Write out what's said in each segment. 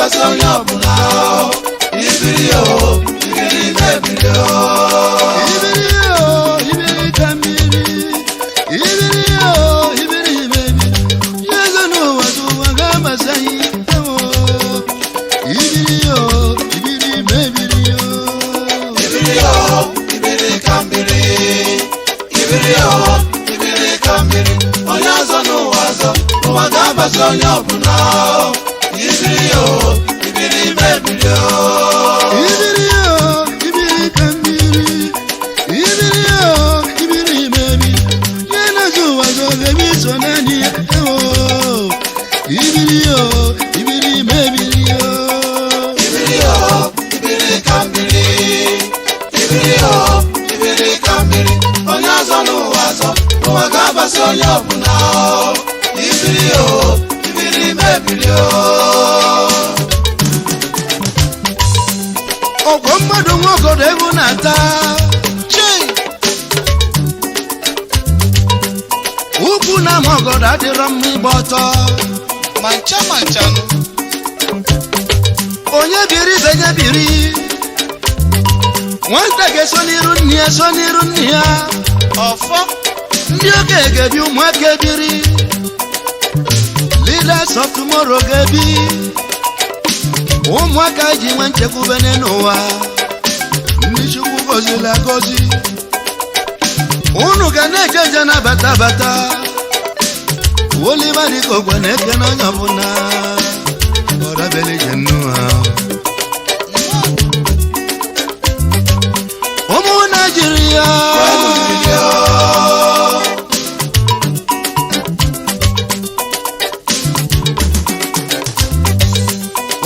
ga-agbasa onye ọbụla ibiri yo ibiri mebiri yo ibiri yo ibiri ka mmiri ibiri yo ibiri mebiri yezo n'ụwa tụwa ga-agbasa ibiri yo ibiri mebiri yo ibiri yo ibiri ka mmiri ibiri yo ibiri ka mmiri onye ọzọ n'ụwa ọzọ ụwa ga-agbasa onye ọbụla ibiri yo ibiri mebiri yo ibiri yo ibiri ka mmiri ibiri yo ibiri mebiri ye na-azụ ụwa ọzọ ga-eme iso naanị ya ibiri yo ibiri mebiri yo ibiri yo ibiri ka mmiri ibiri yo ibiri ka mmiri onye ọzọ n'ụwa ọzọ ụwa ga-agbasa onye ọbụla ibiri yo ibiri mebiri yo ọgwọ mmadụ nwogodo egwu na-ata ukwu na ama ọgọdọ adịrọ mma ịgba ọtọ ma nchanụ onye biri ibe ya biri nwata ga-eso n'iru nne ya so n'iru nne ya ọfọ ndị okenye ga-ebi ụmụaka ebiri leaders of tomorrow ga-ebi ụmụaka ji nwe nchekwube n'ụwa ndị Chukwu gọziri agọzi unu ga na-eje nje na-abata abata Oliver dịka ogwe na-eke n'onye ọbụla ọrabelije nnu ha ụmụ Naịjirịa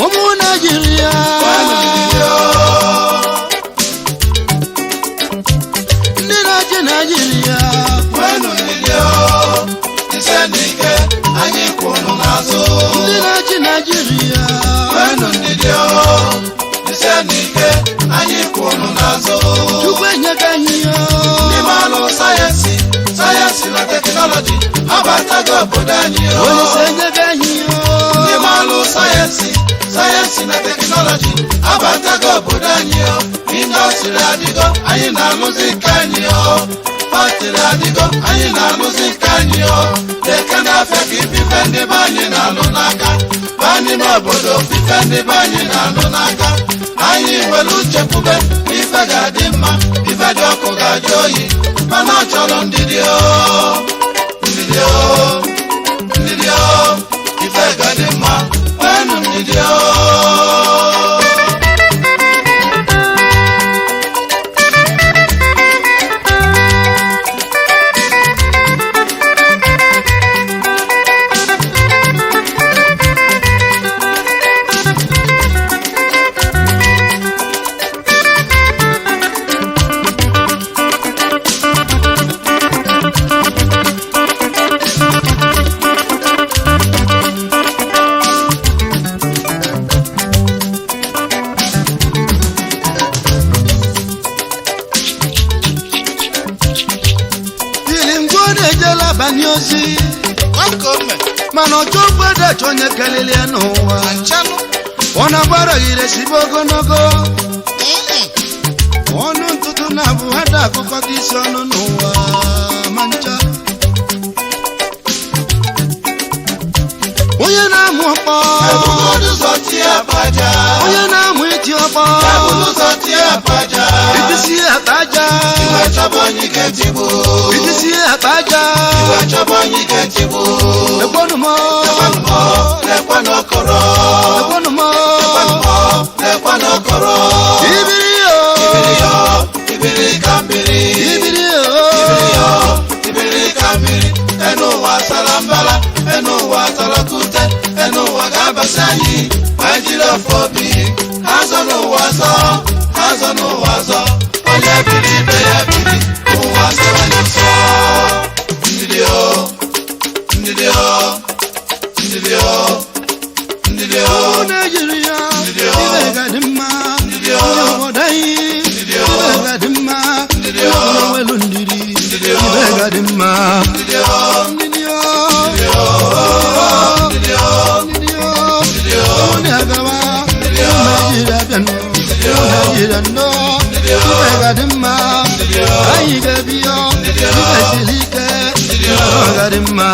ụmụ Naịjirịa ndị na-achị Naịjirịa ise n'ike anyị kwụrụ n'azụ ndị na-achị Naịjirịa ise n'ike anyị kwụrụ n'azụ Chukwu enyeka anyị ya ndị maalụ sayensị na teknọlọji abatago obodo anyị Olise enyeka anyị ya ndị maalụ sayensị na teknọlọji abatago obodo anyị indọstrị adịgo anyị na-alụzi nke anyị batịrị adịgo anyị na-alụzi nke anyị deke na-afịa ka ifife ndị be anyị na-alụ n'aka baa n'ime obodo fife ndị be anyị na-alụ n'aka anyị nwere uchekwube ife ga-adị mma ife dị ọkụ ga-ajụ oyi mana ọ chọrọ ndidi ife ga-adị mma wenu ndidi abanye ozi mana ọjọ obodo achọ onye kelele ya n'ụwa ọ na-agbara ire sibe ogologo ọnụ ntụtụ na-abụ hada akụkọ dị isi ọnụ n'ụwa ma ncha onye na-amụ ọkpọ onye na-amụ iti ọkpọ itisi akpaja itisi akpaja ekwonumo ibiri yo ibiri yo enu wa salambala enu wa salakute enu wa gabasani ajira fobi hazano wazo onye biri be ya biri uwa salani so ndidio Nigeria ibegadimma odai ibegadimma welundiri ibegadimma ndidio Nigeria no Ibegadima Aigabio Ibezilike Ibegadima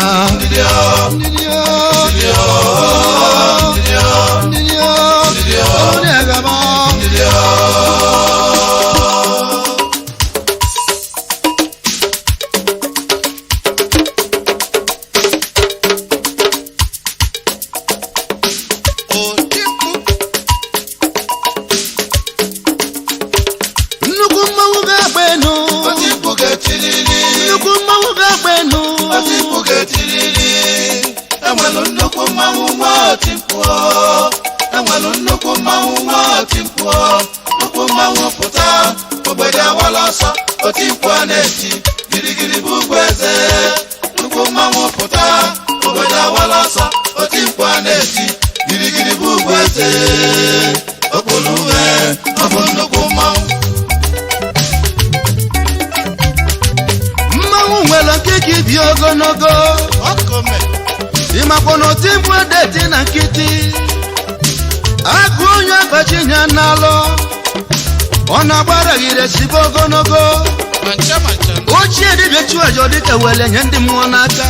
wele nye ndị mmụọ n'aka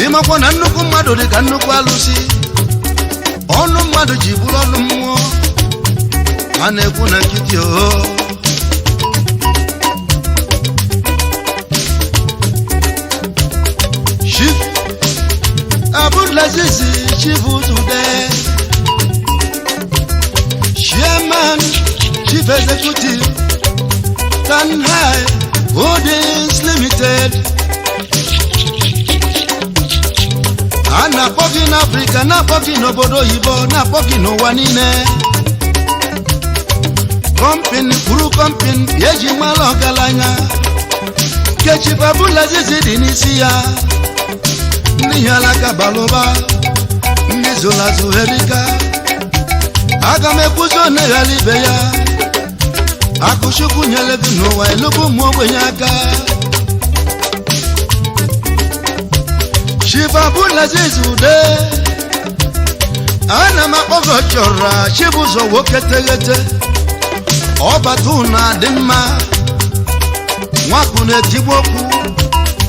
ịmakwa na nnukwu mmadụ dị ka nnukwu alụsị ọnụ mmadụ ji bụrụ ọnụ mmụọ a na-ekwu na nkịtị Chief Abdulaziz Chibuzude Chairman Chief Executive Tanhai Holdings Limited a na-akpọ gị n'Afrịka na-akpọ gị n'obodo oyibo na-akpọ gị n'ụwa niile kọmpini kwuru kọmpini eji mara ọgaranya nke Chief Abdulaziz dị n'isi ya ndị ihe alaka balụba ndị zụlazụ herika aga m ekwuzi oneghala ibe ya akụchukwu nyere gị n'ụwa elugbu ụmụ ogbenye aka Chief Abdulaziz Ude ana m akpọgo chọrọ Chibụzọ nwoke teghete ọbata ụna dị mma nwapụ na-etigbu okwu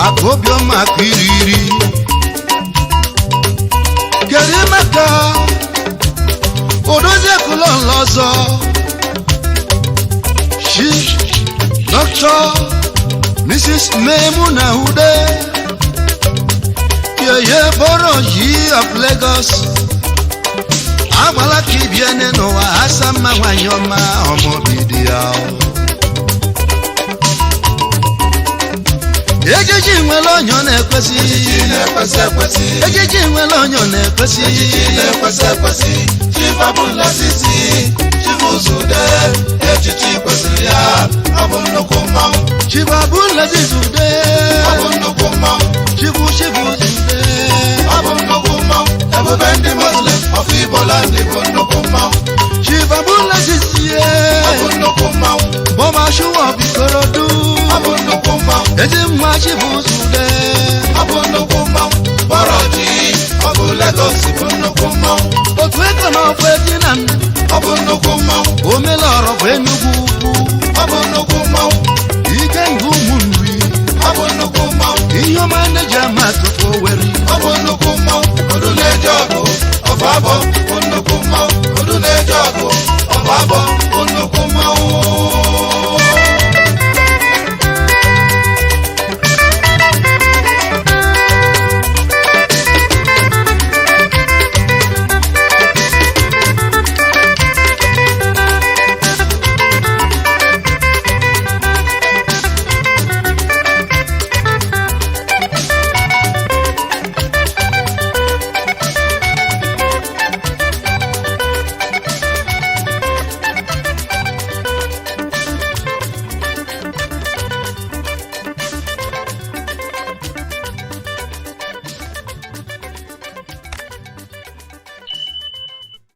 akụ obiọma akụ iri kedu maka odozi ekulọla ọzọ Dr. Mrs. Maimuna Ude Yeye Boroji of Lagos agbala ka ibiene n'ụwa asa mma nwanyị ọma ọmọbidi ya ejiji nwere onye ọ na-ekwesị ejiji nwere onye ọ na-ekwesị Chief Abdulaziz Chibuzude echichi kwesịrị ya ọ bụ nnukwu mmanwụ Chief Abdulaziz Ude ọ bụ nnukwu mmanwụ Chibuzude ọ bụ nnukwu mmanwụ ebube ndị Muslim of Igbo land bụ nnukwu mmanwụ Chief Abdulaziz ọ bụ nnukwu mmanwụ Bọba Shuwa Bikorodu ọ bụ nnukwu mmanwụ ezi mma Chibuzude ọ bụ nnukwu mmanwụ Boroji ọ bụ Lagos bụ nnukwu mmanwụ otu ego na ọfụ etina ọ bụ nnukwu mmanwụ omelọrọ bụ Enugu ukwu ọ bụ nnukwu mmanwụ ike ngụ ụmụ nri ọ bụ nnukwu mmanwụ ihe ọma ndị ji ama atụfu Oweri